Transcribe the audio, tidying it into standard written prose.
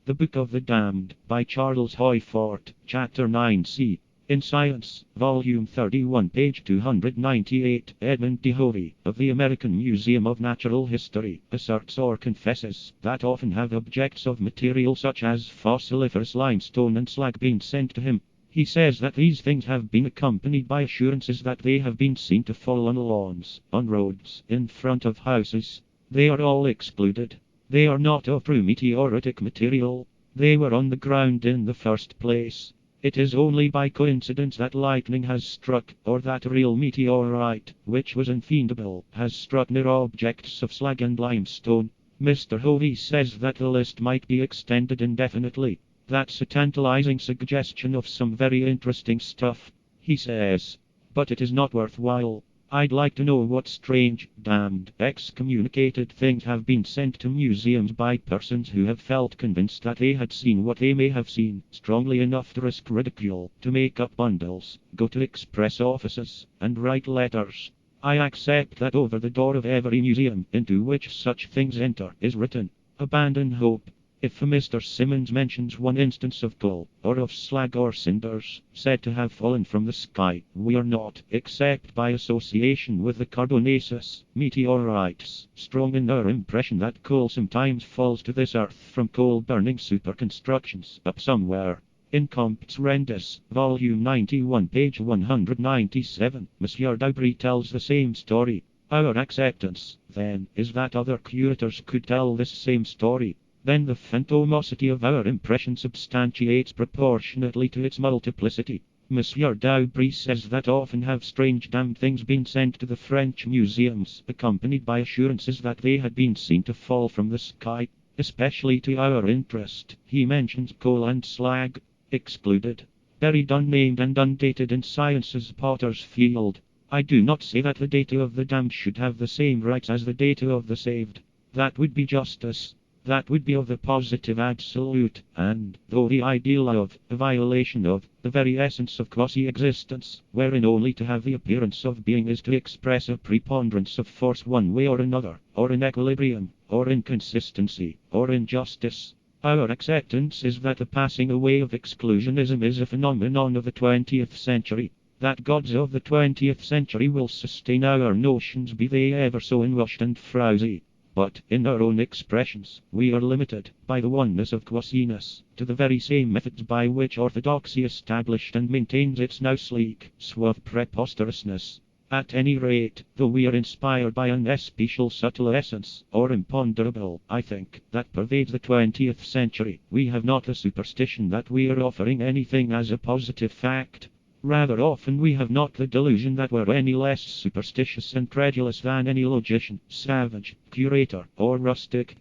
The Book of the Damned, by Charles Hoyfort, Chapter 9c. In Science, Volume 31, page 298, Edmund de Hovey, of the American Museum of Natural History, asserts or confesses that often have objects of material such as fossiliferous limestone and slag been sent to him. He says that these things have been accompanied by assurances that they have been seen to fall on lawns, on roads, in front of houses. They are all excluded. They are not of true meteoritic material. They were on the ground in the first place. It is only by coincidence that lightning has struck, or that a real meteorite, which was unfindable, has struck near objects of slag and limestone. Mr. Hovey says that the list might be extended indefinitely. That's a tantalizing suggestion of some very interesting stuff, he says. But it is not worthwhile. I'd like to know what strange, damned, excommunicated things have been sent to museums by persons who have felt convinced that they had seen what they may have seen, strongly enough to risk ridicule, to make up bundles, go to express offices, and write letters. I accept that over the door of every museum into which such things enter is written, "Abandon hope." If Mr. Simmons mentions one instance of coal, or of slag or cinders, said to have fallen from the sky, we are not, except by association with the carbonaceous meteorites, strong in our impression that coal sometimes falls to this earth from coal-burning superconstructions up somewhere. In Comptes Rendus, Volume 91, page 197, Monsieur Daubry tells the same story. Our acceptance, then, is that other curators could tell this same story. Then the phantomosity of our impression substantiates proportionately to its multiplicity. Monsieur Daubry says that often have strange damned things been sent to the French museums, accompanied by assurances that they had been seen to fall from the sky. Especially to our interest, he mentions coal and slag, excluded, buried unnamed and undated in science's potter's field. I do not say that the data of the damned should have the same rights as the data of the saved. That would be justice. That would be of the positive absolute, and, though the ideal of, a violation of, the very essence of quasi-existence, wherein only to have the appearance of being is to express a preponderance of force one way or another, or in equilibrium, or inconsistency, or injustice. Our acceptance is that the passing away of exclusionism is a phenomenon of the 20th century. That gods of the 20th century will sustain our notions, be they ever so unwashed and frowsy. But, in our own expressions, we are limited, by the oneness of quasiness, to the very same methods by which orthodoxy established and maintains its now sleek, suave preposterousness. At any rate, though we are inspired by an especial subtle essence, or imponderable, I think, that pervades the 20th century, we have not the superstition that we are offering anything as a positive fact. Rather often we have not the delusion that we're any less superstitious and credulous than any logician, savage, curator, or rustic.